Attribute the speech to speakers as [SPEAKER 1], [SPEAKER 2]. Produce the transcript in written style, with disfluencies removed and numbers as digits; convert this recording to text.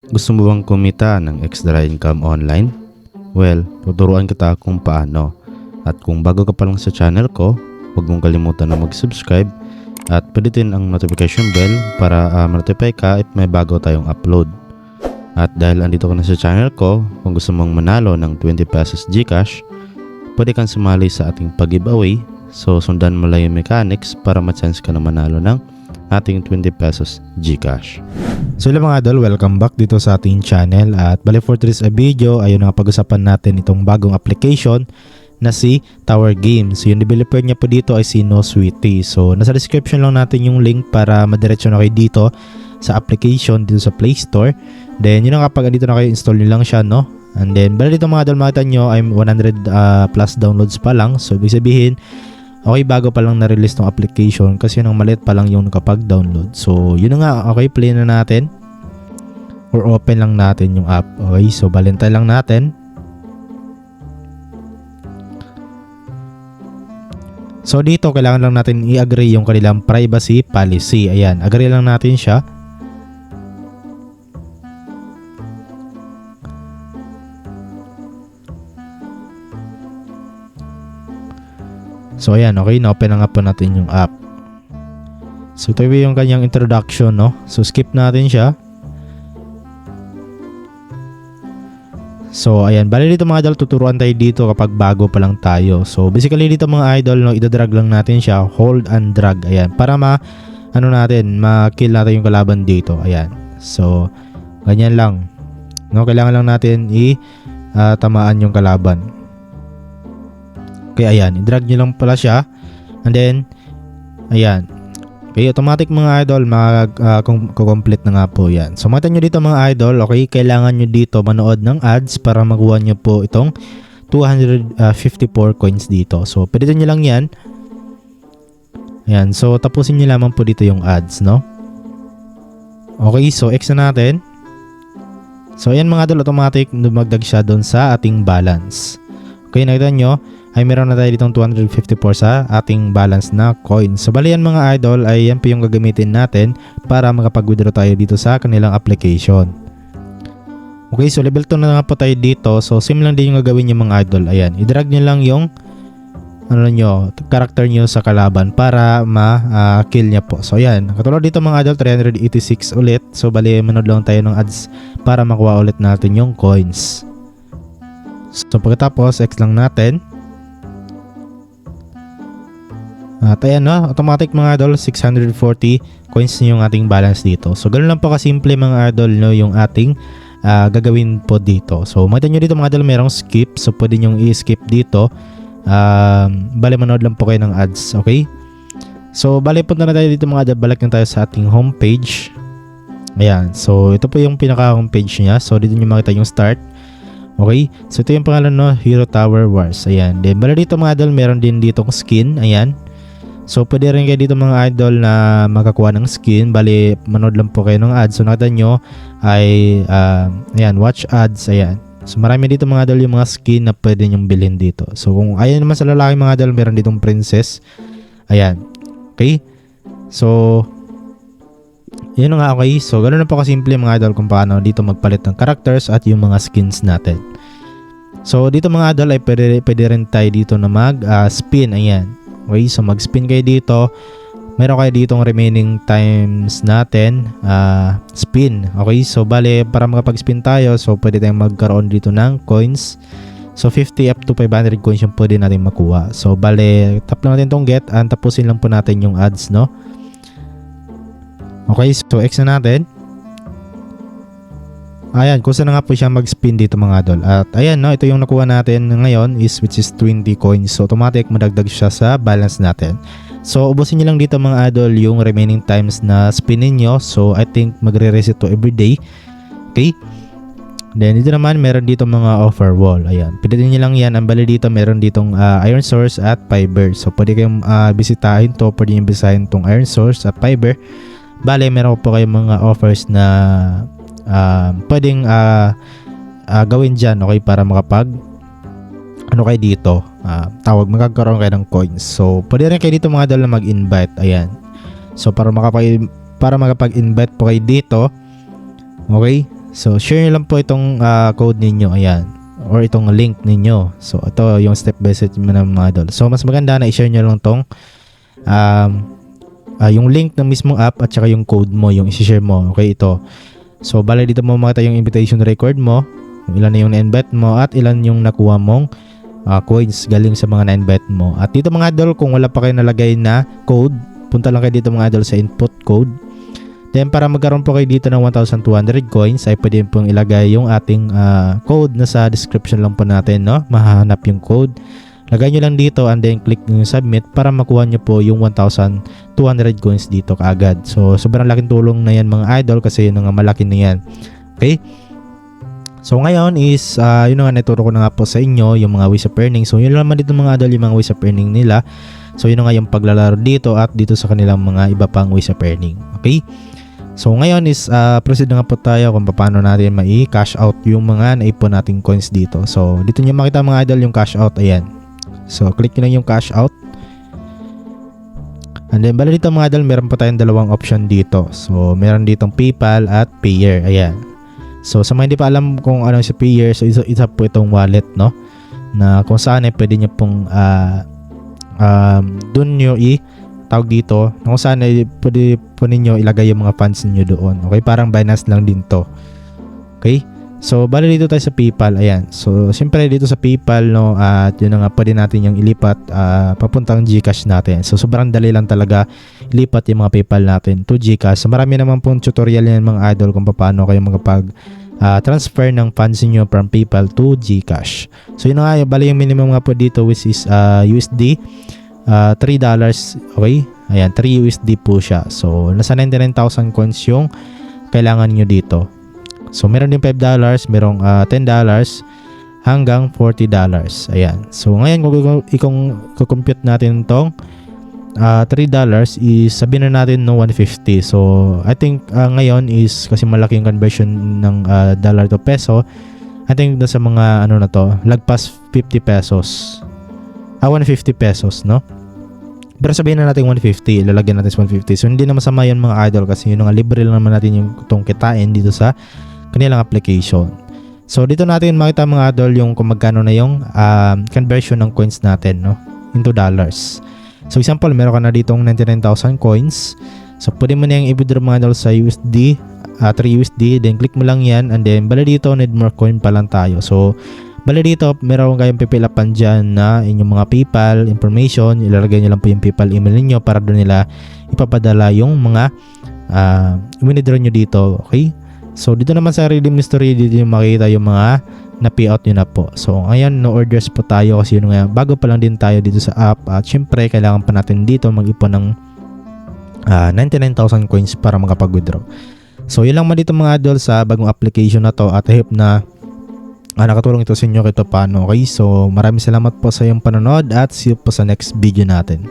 [SPEAKER 1] Gusto mo bang kumita ng extra income online? Well, tuturuan kita kung paano. At kung bago ka pa lang sa channel ko, huwag mong kalimutan na mag-subscribe at pindutin ang notification bell para ma-notify ka if may bago tayong upload. At dahil andito ka na sa channel ko, kung gusto mong manalo ng 20 pesos GCash, pwede kang sumali sa ating pag-giveaway. So sundan mo lang yung mechanics para ma-chance ka na manalo ng ating 20 pesos GCash.
[SPEAKER 2] So hello mga idol, welcome back dito sa ating channel at bali for today's video ayun na pag-usapan natin itong bagong application na si Tower Games. So yung developer niya po dito ay si No Sweetie. So nasa description lang natin yung link para madiretso na kayo dito sa application dito sa Play Store. Then yun na kapag andito na kayo, install nyo lang siya, no? And then bali dito mga idol, makita nyo ay 100 plus downloads pa lang. So ibig sabihin okay, bago pa lang na-release ng application kasi nang maliit pa lang yung kapag-download. So, yun na nga. Okay, play na natin. Or open lang natin yung app. Okay, so balintay lang natin. So, dito kailangan lang natin i-agree yung kanilang privacy policy. Ayan, agree lang natin siya. So ayan, okay, na-open na nga po natin yung app. So ito yung kanyang introduction, no? So skip natin siya. So ayan, bali dito mga idol, tuturuan tayo dito kapag bago pa lang tayo. So basically dito mga idol, no, idadrag lang natin siya, hold and drag, ayan, para ma-kill natin yung kalaban dito, ayan. So ganyan lang, no? Kailangan lang natin tamaan yung kalaban. Okay, ayan, i-drag nyo lang pala siya. And then, ayan. Okay, automatic mga idol, mag-complete na nga po yan. So, makita nyo dito mga idol, okay, kailangan nyo dito manood ng ads para makuha nyo po itong 254 coins dito. So, pwede nyo lang yan. Ayan, so tapusin nyo lamang po dito yung ads, no? Okay, so X na natin. So, ayan mga idol, automatic dumagdag siya doon sa ating balance. Okay, nakita nyo, ay meron na tayo ditong 254 sa ating balance na coins. So bali yan mga idol ay yan po yung gagamitin natin para makapag-withdraw tayo dito sa kanilang application. Okay, so level 2 na nga po tayo dito. So same lang din yung gagawin nyo mga idol. Ayan, i-drag nyo lang yung character nyo sa kalaban para ma-kill nya po. So ayan, katulad dito mga idol, 386 ulit. So bali manood lang tayo ng ads para makuha ulit natin yung coins. So pagkatapos X lang natin. At ayan, no, automatic mga idol, 640 coins yung ating balance dito. So ganoon lang po kasimple mga idol, no, yung ating gagawin po dito. So makita nyo dito mga idol, merong skip. So pwede nyo i-skip dito. Bale manood lang po kayo ng ads. Okay, so bale punta na tayo dito mga idol, balik na tayo sa ating homepage. Ayan, so ito po yung pinaka homepage nya. So dito nyo makita yung start. Okay, so ito yung pangalan, no, Hero Tower Wars. Ayan, then bale dito mga idol, meron din ditong skin. Ayan, so pwede rin kayo dito mga idol na makakuha ng skin. Bali manood lang po kayo ng ads. So nakita nyo ay ayan, watch ads. Ayan, so marami dito mga idol yung mga skin na pwede nyong bilhin dito. So kung ayan naman sa lalaki mga idol, meron ditong princess. Ayan, okay, so yun nga. Okay, so ganoon na po kasimple mga idol kung paano dito magpalit ng characters at yung mga skins natin. So dito mga idol ay pwede rin tayo dito na mag spin. Ayan, okay, so mag-spin kayo dito. Meron kayo ditong remaining times natin spin. Okay, so bale para makapag-spin tayo, so pwede tayong magkaroon dito ng coins. So 50 up to 500 coins yung pwede natin makuha. So bale tap lang natin tong get and tapusin lang po natin yung ads, no? Okay, so X na natin. Ayan, kusa na nga po siya mag-spin dito mga idol. At ayan, no, ito yung nakuha natin ngayon which is 20 coins. So automatic madagdag siya sa balance natin. So ubusin nyo lang dito mga idol yung remaining times na spinin nyo. So I think magre-reset to everyday. Okay, then dito naman meron dito mga offer wall. Ayan, pindutin nyo lang yan. Ang bali dito meron ditong iron source at fiber. So pwede kayong bisitahin to. Pwede nyo bisitahin tong iron source at fiber. Bale meron po kayong mga offers na pwedeng gawin dyan, okay, para makapag kayo dito, magkakaroon kayo ng coins. So pwede rin kayo dito mga idol na mag-invite. Ayan, so para makapag-invite po kayo dito, okay, So share nyo lang po itong code ninyo, ayan, or itong link ninyo. So ito yung step by step ng mga idol. So mas maganda na i-share nyo lang tong yung link ng mismong app at saka yung code mo, yung i-share mo. Okay, ito. So bale dito mo makita yung invitation record mo, kung ilan na yung na-invite mo at ilan yung nakuha mong coins galing sa mga na-invite mo. At dito mga idol, kung wala pa kayo nalagay na code, punta lang kayo dito mga idol sa input code. Then para magkaroon po kayo dito ng 1,200 coins ay pwede pong ilagay yung ating code na sa description lang po natin, no? Mahahanap yung code. Lagay nyo lang dito and then click nyo yung submit para makuha nyo po yung 1,200 coins dito kaagad. So sobrang laking tulong na yan mga idol kasi yun nga malaki na yan. Okay? So ngayon is yun nga naturo ko na nga po sa inyo yung mga ways of earning. So yun naman dito mga idol yung mga ways of earning nila. So yun nga yung paglalaro dito at dito sa kanilang mga iba pang ways of earning. Okay? So ngayon is proceed na nga po tayo kung paano natin mai-cash out yung mga naipon nating coins dito. So dito nyo makita mga idol yung cash out. Ayan. So click nyo lang yung cash out. And then bala dito mga idol, meron pa tayong dalawang option dito. So meron ditong PayPal at Payer. Ayan. So sa mga hindi pa alam kung ano si Payer, so isa po itong wallet, no, na kung saan ay pwede nyo pong dun nyo tawag dito, kung saan ay pwede po ninyo ilagay yung mga funds niyo doon. Okay, parang Binance lang din to. Okay, so bali dito tayo sa PayPal. Ayan, so siyempre dito sa PayPal, no, at yun na nga pwede natin yung ilipat papuntang GCash natin. So sobrang dali lang talaga ilipat yung mga PayPal natin to GCash. So marami naman pong tutorial yan mga idol kung paano kayo magpag transfer ng funds niyo from PayPal to GCash. So yun na nga, bali yung minimum nga po dito which is USD $3. Okay, ayan, 3 USD po siya. So nasa 99,000 coins yung kailangan niyo dito. So meron din $5, merong $10 hanggang $40. Ayan. So ngayon kung i-compute natin tong $3 is sabihin na natin no 150. So I think ngayon is kasi malaki yung conversion ng dollar to peso. I think sa mga ano na to, lagpas 50 pesos. 150 pesos, no? Pero sabihin na natin 150, ilalagyan natin sa 150. So hindi na masama yun mga idol kasi yun nga libre lang naman natin yung itong kitain dito sa kanilang application. So dito natin makita mga idol yung kung magkano na yung conversion ng coins natin, no, into dollars. So example, meron ka na ditong 99,000 coins. So pwede mo na yung i-withdraw mga idol sa USD, 3 USD, then click mo lang yan and then bala dito need more coin pa lang tayo. So bali dito, meron kayong pipilapan dyan na inyong mga PayPal information. Ilalagay nyo lang po yung PayPal email niyo para doon nila ipapadala yung mga withdraw nyo dito. Okay? So dito naman sa redeem history, dito yung makita yung mga na-payout nyo na po. So ngayon, no orders po tayo kasi yun nga, bago pa lang din tayo dito sa app. At syempre, kailangan pa natin dito mag-ipon ng 99,000 coins para makapag-withdraw. So yun lang man dito mga idol sa bagong application na to. At I hope na nakatulong ito sa inyo kahit paano. Okay, so maraming salamat po sa iyong panonood at see you po sa next video natin.